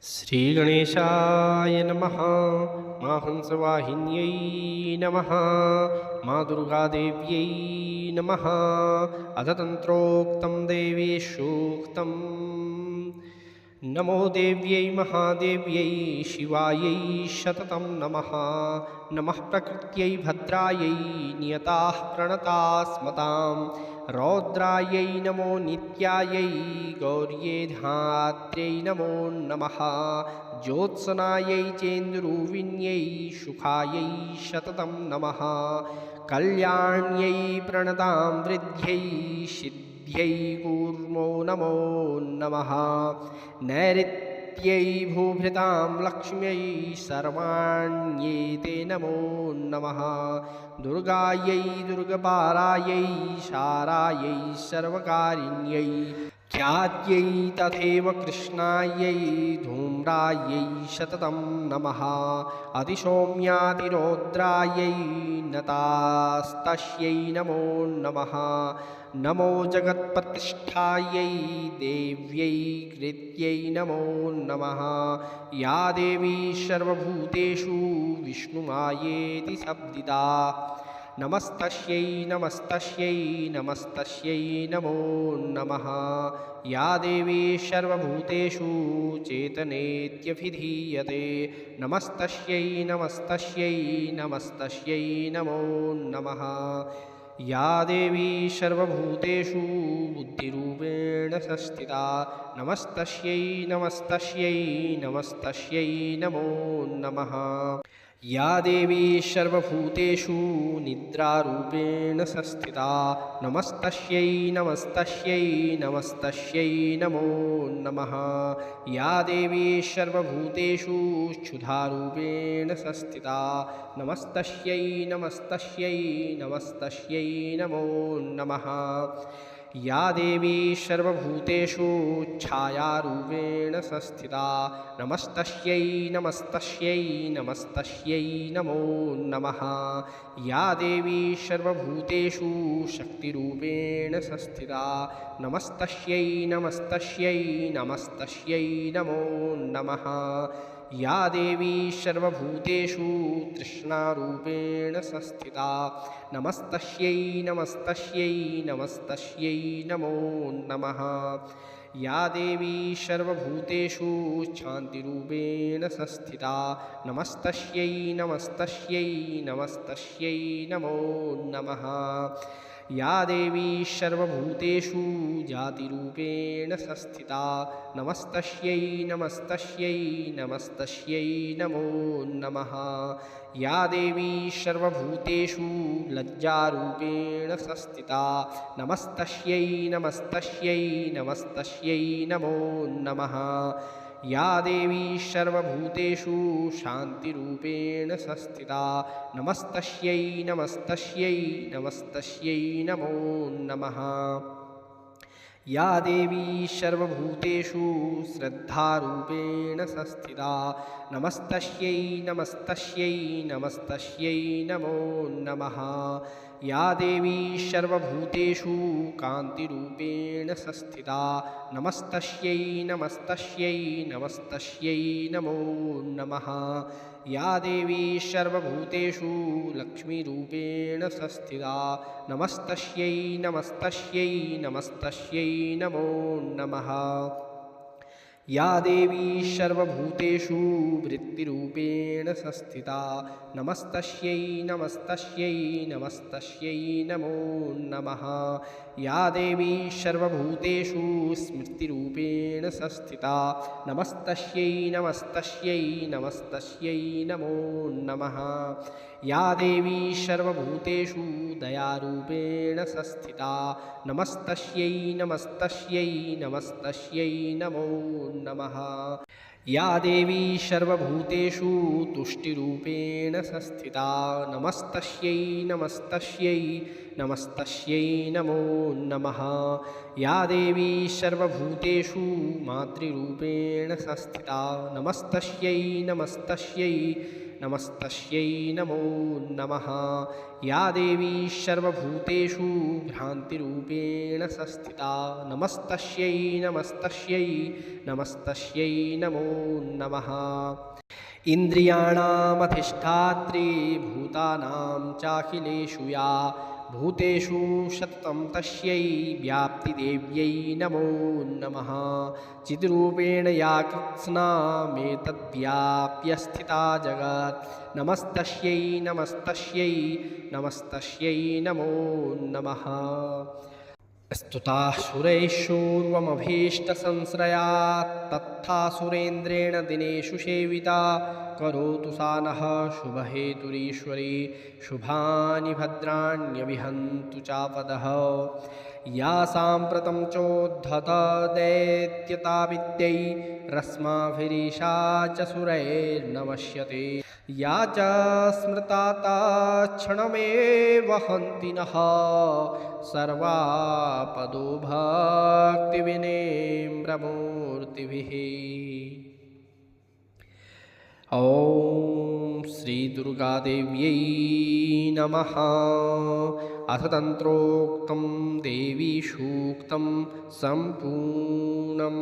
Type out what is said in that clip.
श्रीगणेशाय नमः। मा हंसवाहिन्यै नमः। मा दुर्गादेव्यै नमः। अथ तन्त्रोक्तं देवीसूक्तम्। नमो देव्यै महादेव्यै शिवायै शततं नमः। नमः प्रकृत्यै भद्रायै नियताः प्रणतास्मतां। रौद्रायै नमो नित्यायै गौर्ये धात्र्यै नमो नमः। ज्योत्सनायै चेन्दुरूपिण्यै सुखायै शततं नमः। कल्याण्यै प्रणतां वृद्ध्यै सिद्ध्यै कूर्मो नमो नमः। नैऋत्यै भूभृतां लक्ष्म्यै सर्वाण्येते नमो नमः। दुर्गायै दुर्गपारायै शारायै सर्वकारिण्यै ख्यात्यै तथैव कृष्णायै धूम्रायै शततं नमः। अतिसौम्यातिरौद्रायै नतास्तस्यै नमो नमः। नमो जगत्प्रतिष्ठायै देव्यै कृत्यै नमो नमः। या देवी सर्वभूतेषु विष्णुमायेति शब्दिता। नमस्तस्यै नमस्तस्यै नमस्तस्यै नमो नमः। या देवी सर्वभूतेषु चेतनेत्यभिधीयते। नमस्तस्यै नमस्तस्यै नमस्तस्यै नमो नमः। या देवी सर्वभूतेषु बुद्धिरूपेण संस्थिता। नमस्तस्यै नमस्तस्यै नमस्तस्यै नमो नमः। या देवी सर्वभूतेषु निद्रारूपेण संस्थिता। नमस्तस्यै नमस्तस्यै नमस्तस्यै नमो नमः। या देवी सर्वभूतेषु क्षुधारूपेण संस्थिता। नमस्तस्यै नमस्तस्यै नमस्तस्यै नमो नमः। या देवी सर्वभूतेषु छायारूपेण संस्थिता। नमस्तस्यै नमस्तस्यै नमस्तस्यै नमो नमः। या देवी सर्वभूतेषु शक्तिरूपेण संस्थिता। नमस्तस्यै नमस्तस्यै नमस्तस्यै नमो नमः। या देवी सर्वभूतेषु तृष्णारूपेण संस्थिता। नमस्तस्यै नमस्तस्यै नमस्तस्यै नमो नमः। या देवी सर्वभूतेषु शान्तिरूपेण संस्थिता। नमस्तस्यै नमस्तस्यै नमस्तस्यै नमो नमः। या देवी सर्वभूतेषु जातिरूपेण संस्थिता। नमस्तस्यै नमस्तस्यै नमस्तस्यै नमो नमः। या देवी सर्वभूतेषु लज्जारूपेण संस्थिता। नमस्तस्यै नमस्तस्यै नमस्तस्यै नमो नमः। या देवी सर्वभूतेषु शान्तिरूपेण संस्थिता। नमस्तस्यै नमस्तस्यै नमस्तस्यै नमो नमः। या देवी सर्वभूतेषु श्रद्धारूपेण संस्थिता। नमस्तस्यै नमस्तस्यै नमस्तस्यै नमो नमः। या देवी सर्वभूतेषु कान्तिरूपेण संस्थिता। नमस्तस्यै नमस्तस्यै नमस्तस्यै नमो नमः। या देवी सर्वभूतेषु लक्ष्मीरूपेण संस्थिता। नमस्तस्यै नमस्तस्यै नमस्तस्यै नमो नमः। या देवी सर्वभूतेषु वृत्तिरूपेण संस्थिता। नमस्तस्यै नमस्तस्यै नमस्तस्यै नमो नमः। या देवी सर्वभूतेषु स्मृतिरूपेण संस्थिता। नमस्तस्यै नमस्तस्यै नमस्तस्यै नमो नमः। या देवी सर्वभूतेषु दयारूपेण संस्थिता। नमस्तस्यै नमस्तस्यै नमस्तस्यै नमो नमः। या देवी सर्वभूतेषु तुष्टिरूपेण संस्थिता। नमस्तस्यै नमस्तस्यै नमस्तस्यै नमो नमः। या देवी सर्वभूतेषु मातृरूपेण संस्थिता। नमस्तस्यै नमस्तस्यै नमस्तस्यै नमो नमः। या देवी सर्वभूतेषु भ्रान्तिरूपेण संस्थिता नमस्तस्यै नमस्तस्यै नमस्तस्यै नमो नमः। इन्द्रियाणामधिष्ठात्री भूतानां चाखिलेषु या भूतेषु सततं तस्यै व्याप्तिदेव्यै नमो नमः। चिद्रूपेण या कृत्स्नामेतद्व्याप्य स्थिता जगत् नमस्तस्यै नमस्तस्यै नमस्तस्यै नमो नमः। स्तुताः सुरैश्चूर्वमभीष्टसंश्रयात् तत्था सुरेन्द्रेण दिनेषु सेविता करोतु सा नः शुभहेतुरीश्वरी शुभानि भद्राण्यविहन्तु चापदः। या साम्प्रतं चोद्धत दैत्यता विद्यै रश्माभिरीशा च सुरैर्नमस्यते या च स्मृता तत्क्षणमेव हन्ति नः सर्वापदो भक्तिविनेम्रमूर्तिभिः। ॐ श्रीदुर्गादेव्यै नमः। अथ तन्त्रोक्तं देवी सूक्तं सम्पूर्णम्।